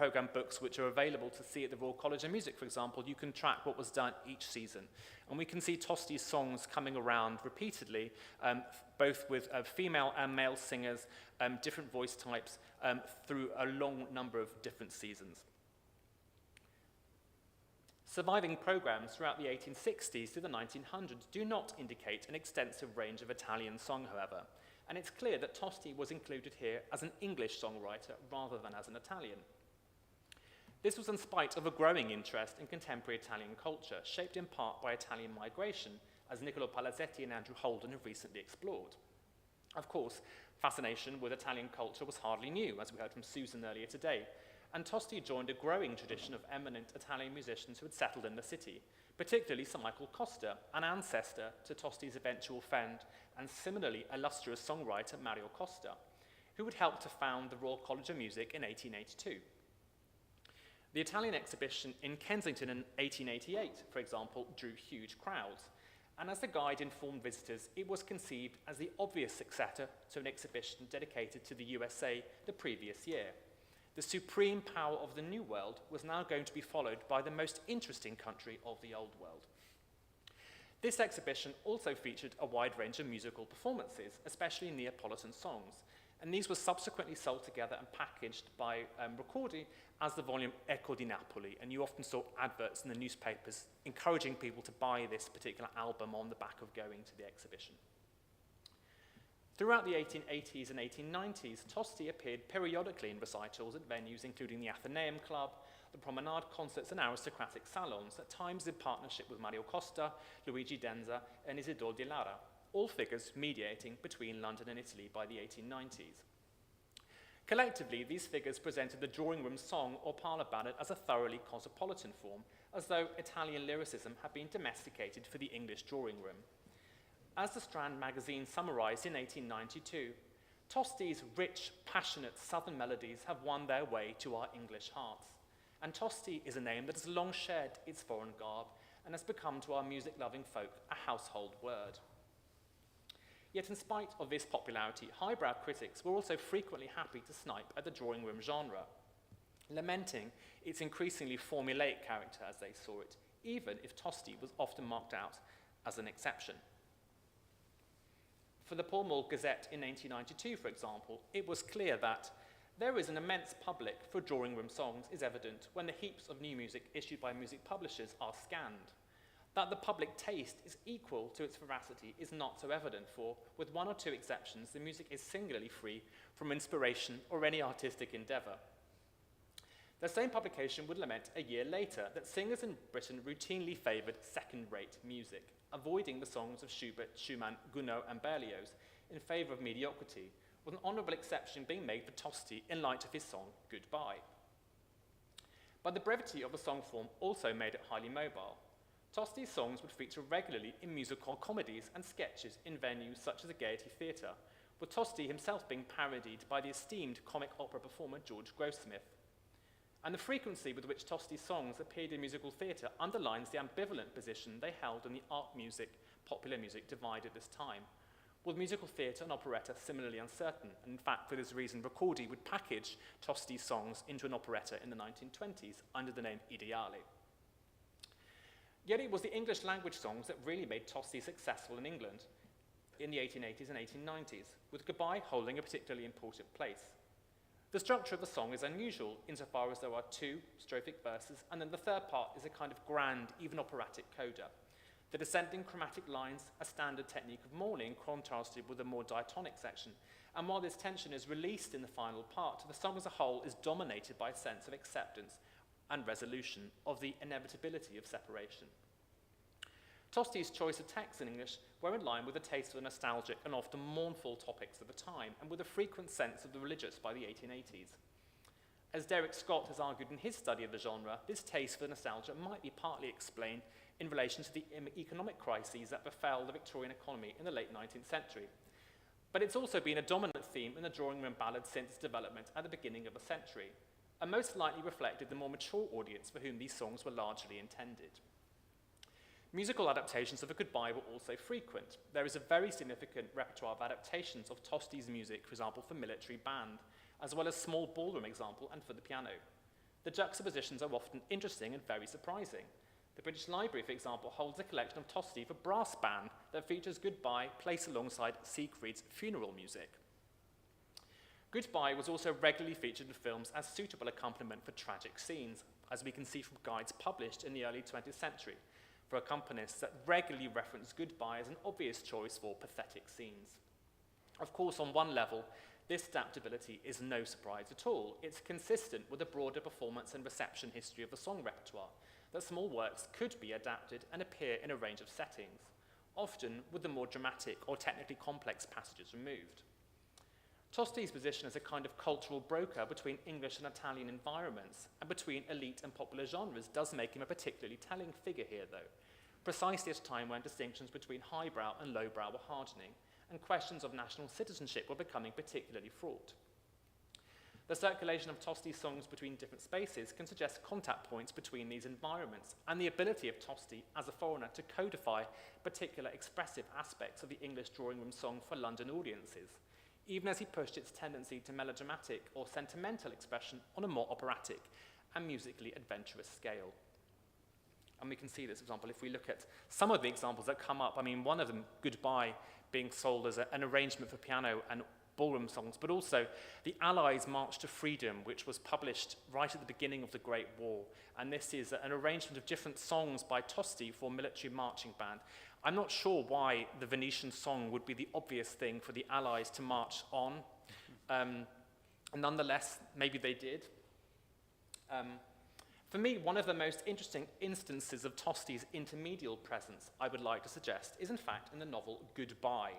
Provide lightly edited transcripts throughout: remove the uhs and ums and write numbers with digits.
programme books which are available to see at the Royal College of Music, for example, you can track what was done each season. And we can see Tosti's songs coming around repeatedly, both with female and male singers, different voice types, through a long number of different seasons. Surviving programmes throughout the 1860s to the 1900s do not indicate an extensive range of Italian song, however, and it's clear that Tosti was included here as an English songwriter rather than as an Italian. This was in spite of a growing interest in contemporary Italian culture, shaped in part by Italian migration, as Niccolo Palazzetti and Andrew Holden have recently explored. Of course, fascination with Italian culture was hardly new, as we heard from Susan earlier today, and Tosti joined a growing tradition of eminent Italian musicians who had settled in the city, particularly Sir Michael Costa, an ancestor to Tosti's eventual friend and similarly illustrious songwriter Mario Costa, who would help to found the Royal College of Music in 1882. The Italian exhibition in Kensington in 1888, for example, drew huge crowds, and as the guide informed visitors, it was conceived as the obvious successor to an exhibition dedicated to the USA the previous year. The supreme power of the New World was now going to be followed by the most interesting country of the Old World. This exhibition also featured a wide range of musical performances, especially Neapolitan songs, and these were subsequently sold together and packaged by Ricordi as the volume Eco di Napoli, and you often saw adverts in the newspapers encouraging people to buy this particular album on the back of going to the exhibition. Throughout the 1880s and 1890s, Tosti appeared periodically in recitals at venues including the Athenaeum Club, the Promenade concerts and aristocratic salons, at times in partnership with Mario Costa, Luigi Denza and Isidore Di Lara, all figures mediating between London and Italy by the 1890s. Collectively, these figures presented the drawing room song or parlour ballad as a thoroughly cosmopolitan form, as though Italian lyricism had been domesticated for the English drawing room. As the Strand magazine summarised in 1892, Tosti's rich, passionate southern melodies have won their way to our English hearts, and Tosti is a name that has long shared its foreign garb and has become to our music-loving folk a household word. Yet in spite of this popularity, highbrow critics were also frequently happy to snipe at the drawing room genre, lamenting its increasingly formulaic character as they saw it, even if Tosti was often marked out as an exception. For the Pall Mall Gazette in 1892, for example, it was clear that there is an immense public for drawing room songs is evident when the heaps of new music issued by music publishers are scanned. That the public taste is equal to its veracity is not so evident, for, with one or two exceptions, the music is singularly free from inspiration or any artistic endeavour. The same publication would lament a year later that singers in Britain routinely favoured second-rate music, avoiding the songs of Schubert, Schumann, Gounod and Berlioz in favour of mediocrity, with an honourable exception being made for Tosti in light of his song Goodbye. But the brevity of the song form also made it highly mobile. Tosti's songs would feature regularly in musical comedies and sketches in venues such as the Gaiety Theatre, with Tosti himself being parodied by the esteemed comic opera performer George Grossmith. And the frequency with which Tosti's songs appeared in musical theatre underlines the ambivalent position they held in the art music, popular music divide at this time, with musical theatre and operetta similarly uncertain, and in fact for this reason Ricordi would package Tosti's songs into an operetta in the 1920s under the name Ideale. Yet it was the English language songs that really made Tosti successful in England in the 1880s and 1890s, with Goodbye holding a particularly important place. The structure of the song is unusual insofar as there are two strophic verses, and then the third part is a kind of grand, even operatic coda. The descending chromatic lines, a standard technique of mourning, contrasted with a more diatonic section, and while this tension is released in the final part, the song as a whole is dominated by a sense of acceptance and resolution of the inevitability of separation. Tosti's choice of texts in English were in line with the taste for the nostalgic and often mournful topics of the time, and with a frequent sense of the religious by the 1880s. As Derek Scott has argued in his study of the genre, this taste for nostalgia might be partly explained in relation to the economic crises that befell the Victorian economy in the late 19th century. But it's also been a dominant theme in the drawing room ballad since its development at the beginning of the century, and most likely reflected the more mature audience for whom these songs were largely intended. Musical adaptations of A Goodbye were also frequent. There is a very significant repertoire of adaptations of Tosti's music, for example, for military band, as well as small ballroom example and for the piano. The juxtapositions are often interesting and very surprising. The British Library, for example, holds a collection of Tosti for brass band that features Goodbye placed alongside Siegfried's funeral music. Goodbye was also regularly featured in films as suitable accompaniment for tragic scenes, as we can see from guides published in the early 20th century for accompanists that regularly reference Goodbye as an obvious choice for pathetic scenes. Of course, on one level, this adaptability is no surprise at all. It's consistent with the broader performance and reception history of the song repertoire, that small works could be adapted and appear in a range of settings, often with the more dramatic or technically complex passages removed. Tosti's position as a kind of cultural broker between English and Italian environments and between elite and popular genres does make him a particularly telling figure here, though, precisely at a time when distinctions between highbrow and lowbrow were hardening and questions of national citizenship were becoming particularly fraught. The circulation of Tosti songs between different spaces can suggest contact points between these environments and the ability of Tosti as a foreigner to codify particular expressive aspects of the English drawing room song for London audiences, even as he pushed its tendency to melodramatic or sentimental expression on a more operatic and musically adventurous scale. And we can see this, for example, if we look at some of the examples that come up. I mean, one of them, Goodbye, being sold as an arrangement for piano and ballroom songs, but also the Allies' March to Freedom, which was published right at the beginning of the Great War. And this is an arrangement of different songs by Tosti for military marching band. I'm not sure why the Venetian song would be the obvious thing for the Allies to march on. Nonetheless, maybe they did. For me, one of the most interesting instances of Tosti's intermedial presence, I would like to suggest, is in fact in the novel Goodbye,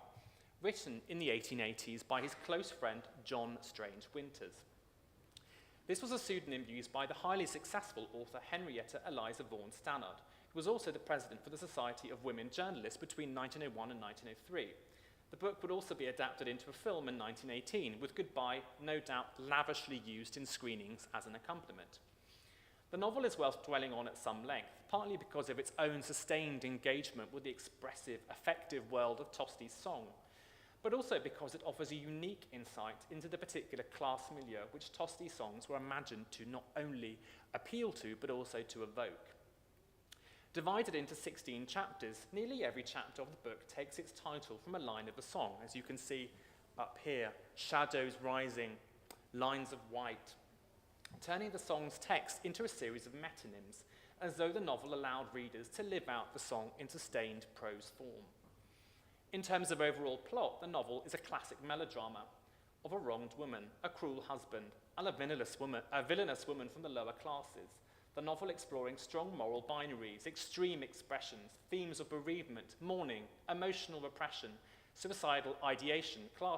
written in the 1880s by his close friend John Strange Winters. This was a pseudonym used by the highly successful author Henrietta Eliza Vaughan Stannard, who was also the president for the Society of Women Journalists between 1901 and 1903. The book would also be adapted into a film in 1918, with Goodbye no doubt lavishly used in screenings as an accompaniment. The novel is worth dwelling on at some length, partly because of its own sustained engagement with the expressive, effective world of Tosti's song, but also because it offers a unique insight into the particular class milieu which Tosti's songs were imagined to not only appeal to, but also to evoke. Divided into 16 chapters, nearly every chapter of the book takes its title from a line of the song, as you can see up here, shadows rising, lines of white, turning the song's text into a series of metonyms, as though the novel allowed readers to live out the song in sustained prose form. In terms of overall plot, the novel is a classic melodrama of a wronged woman, a cruel husband, and a villainous woman from the lower classes. The novel exploring strong moral binaries, extreme expressions, themes of bereavement, mourning, emotional repression, suicidal ideation, class